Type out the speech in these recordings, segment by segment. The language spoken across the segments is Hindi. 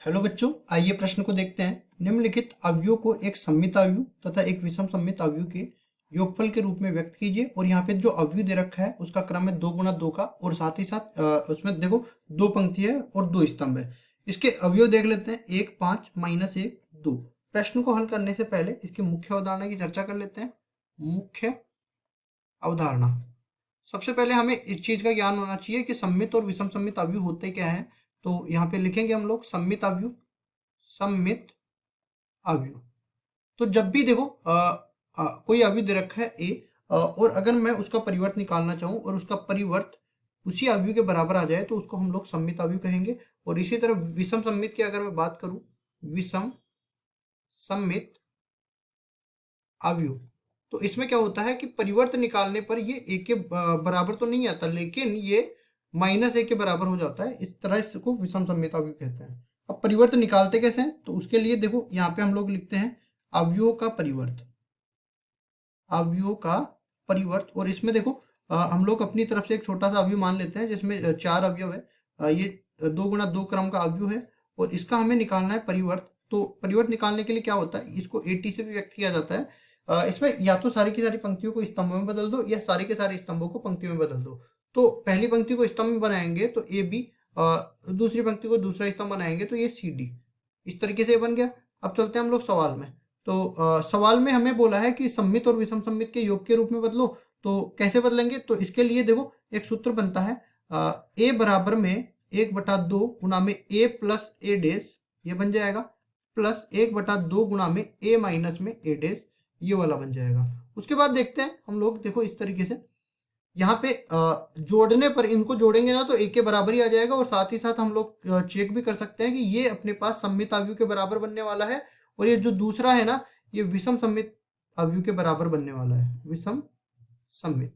हेलो बच्चों, आइए प्रश्न को देखते हैं। निम्नलिखित अवयवों को एक सममित अवयव तथा एक विषम सममित अवयव के योगफल के रूप में व्यक्त कीजिए। और यहाँ पे जो अवयव दे रखा है उसका क्रम है 2 गुणा 2 का, और साथ ही साथ उसमें देखो 2 पंक्ति है और 2 स्तंभ है। इसके अवयव देख लेते हैं, 1 5 माइनस 1 2। प्रश्न को हल करने से पहले इसकी मुख्य अवधारणा की चर्चा कर लेते हैं। मुख्य अवधारणा, सबसे पहले हमें इस चीज का ज्ञान होना चाहिए कि सममित और विषम सममित अवयव होते क्या है। तो यहाँ पे लिखेंगे हम लोग सममित अवयव, सममित अवयव। तो जब भी देखो कोई अवयव दे रखा है ए, और अगर मैं उसका परिवर्त निकालना चाहूँ और उसका परिवर्त उसी अवयव के बराबर आ जाए तो उसको हम लोग सममित अवयव कहेंगे। और इसी तरह विषम सममित की अगर मैं बात करूं, विषम सममित अवयव, तो इसमें क्या होता है कि परिवर्त निकालने पर ये एक के बराबर तो नहीं आता, लेकिन ये माइनस एक के बराबर हो जाता है। इस तरह इसको विषम सममित अवयव कहते हैं। अब परिवर्त निकालते कैसे हैं, तो उसके लिए देखो यहाँ पे हम लोग लिखते हैं अवयवों का परिवर्त, अवयवों का परिवर्त। और इसमें देखो हम लोग अपनी तरफ से एक छोटा सा अवयव मान लेते हैं जिसमें 4 अवयव है। ये 2 गुणा 2 क्रम का अवयव है और इसका हमें निकालना है परिवर्त। तो परिवर्त निकालने के लिए क्या होता है, इसको 80 से भी व्यक्त किया जाता है। इसमें या तो सारी की सारी पंक्तियों को स्तंभों में बदल दो या सारे के सारे स्तंभों को पंक्तियों में बदल दो। तो पहली पंक्ति को स्तंभ में बनाएंगे तो ए बी, दूसरी पंक्ति को दूसरा स्तंभ बनाएंगे तो ये सी डी। इस तरीके से बन गया। अब चलते हैं हम लोग सवाल में। तो सवाल में हमें बोला है कि सममित और विषम सममित के योग के रूप में बदलो। तो कैसे बदलेंगे, तो इसके लिए देखो एक सूत्र बनता है, ए बराबर में 1/2 गुणा में ए प्लस ए डेस, ये बन जाएगा, प्लस 1/2 गुणा में ए माइनस में ए डेस, ये वाला बन जाएगा। उसके बाद देखते हैं हम लोग, देखो इस तरीके से यहाँ पे जोड़ने पर इनको जोड़ेंगे ना तो एक के बराबर ही आ जाएगा। और साथ ही साथ हम लोग चेक भी कर सकते हैं कि ये अपने पास सममित अवयव के बराबर बनने वाला है, और ये जो दूसरा है ना ये विषम सममित अवयव के बराबर बनने वाला है, विषम सममित।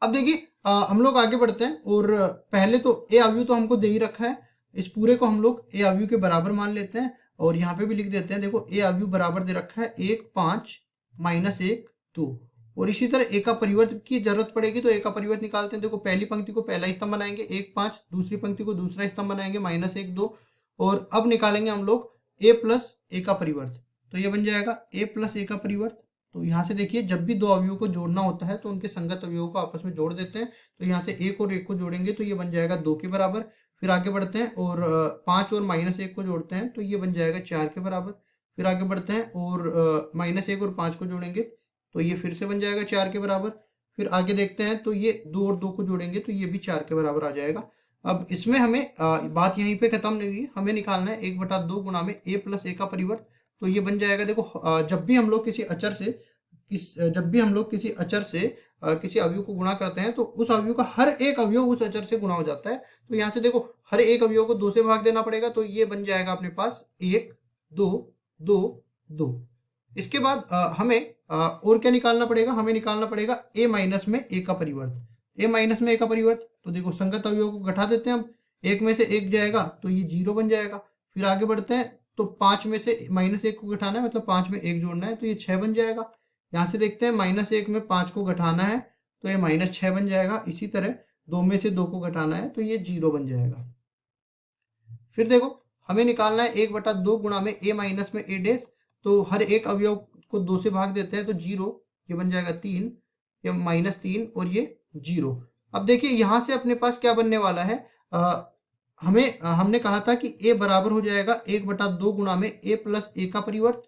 अब देखिए हम लोग आगे बढ़ते हैं। और पहले तो ए अवयव तो हमको दे ही रखा है, इस पूरे को हम लोग ए अवयव के बराबर मान लेते हैं। और यहाँ पे भी लिख देते हैं, देखो ए अवयव बराबर दे रखा है 1 5 माइनस 1 2। और इसी तरह ए का परिवर्त की जरूरत पड़ेगी तो ए का परिवर्त निकालते हैं। देखो पहली पंक्ति को पहला स्तंभ बनाएंगे 1 5, दूसरी पंक्ति को दूसरा स्तंभ बनाएंगे माइनस 1 2। और अब निकालेंगे हम लोग ए प्लस ए का परिवर्त, तो ये बन जाएगा ए प्लस ए का परिवर्त। तो यहाँ से देखिए जब भी दो अवयवों को जोड़ना होता है तो उनके संगत अवयवों को आपस में जोड़ देते हैं। तो यहाँ से एक और एक को जोड़ेंगे तो ये बन जाएगा 2 के बराबर। फिर आगे बढ़ते हैं और 5 और माइनस 1 को जोड़ते हैं तो ये बन जाएगा 4 के बराबर। फिर आगे बढ़ते हैं और माइनस 1 और 5 को जोड़ेंगे तो ये फिर से बन जाएगा 4 के बराबर। फिर आगे देखते हैं तो ये 2 और 2 को जोड़ेंगे तो ये भी 4 के बराबर आ जाएगा। अब इसमें हमें बात यहीं पे खत्म नहीं हुई, हमें निकालना है 1/2 गुणा में ए प्लस ए का परिवर्त। तो ये बन जाएगा, देखो जब भी हम लोग किसी अचर से किसी अवयव को गुणा करते हैं तो उस अवयव का हर एक अवयव उस अचर से गुणा हो जाता है। तो यहाँ से देखो हर एक अवयव को 2 से भाग देना पड़ेगा, तो ये बन जाएगा अपने पास 1 2 2 2। इसके बाद हमें और क्या निकालना पड़ेगा, हमें निकालना पड़ेगा ए माइनस में ए का परिवर्त। ए माइनस में ए का परिवर्त, तो देखो संगत अवयवों को घटा देते हैं हम, एक में से एक जाएगा तो ये 0 बन जाएगा। फिर आगे बढ़ते हैं तो 5 में से माइनस 1 को घटाना है, मतलब 5 में 1 जोड़ना है तो ये 6 बन जाएगा। यहाँ से देखते हैं माइनस 1 में 5 को घटाना है तो ये माइनस 6 बन जाएगा। इसी तरह 2 में से 2 को घटाना है तो ये 0 बन जाएगा। फिर देखो हमें निकालना है 1/2 गुणा में ए माइनस में ए डेस। तो हर एक अवयव को 2 से भाग देते हैं तो 0, ये बन जाएगा 3, ये माइनस 3 और ये 0। अब देखिए यहाँ से अपने पास क्या बनने वाला है, हमने कहा था कि ए बराबर हो जाएगा 1/2 गुणा में ए प्लस ए का परिवर्त,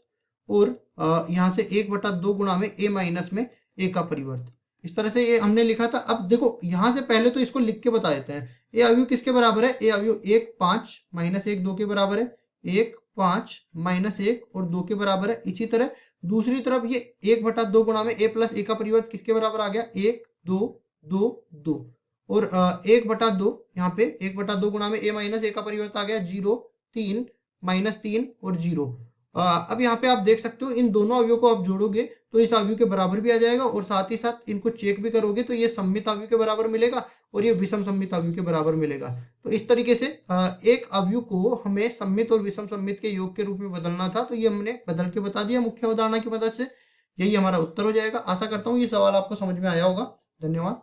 और यहाँ से 1/2 गुणा में ए माइनस में ए का परिवर्त। इस तरह से ये हमने लिखा था। अब देखो यहाँ से पहले तो इसको लिख के बता देते हैं, ए अवयव किसके बराबर है, ए अवयव 1 5 माइनस 1 2 के बराबर है, 1 5 माइनस 1 और 2 के बराबर है। इसी तरह दूसरी तरफ ये 1/2 गुणा में ए प्लस ए का परिवर्त किसके बराबर आ गया, 1 2 2 2। और 1/2 यहाँ पे 1/2 गुणा में ए माइनस ए का परिवर्त आ गया 0 3 माइनस 3 और 0। अब यहाँ पे आप देख सकते हो इन दोनों अवयवों को आप जोड़ोगे तो इस अवयव के बराबर भी आ जाएगा, और साथ ही साथ इनको चेक भी करोगे तो ये सममित अवयव के बराबर मिलेगा और ये विषम सममित अवयव के बराबर मिलेगा। तो इस तरीके से एक अवयव को हमें सममित और विषम सममित के योग के रूप में बदलना था, तो ये हमने बदल के बता दिया मुख्य अवधारणा की मदद से। यही हमारा उत्तर हो जाएगा। आशा करता हूँ ये सवाल आपको समझ में आया होगा। धन्यवाद।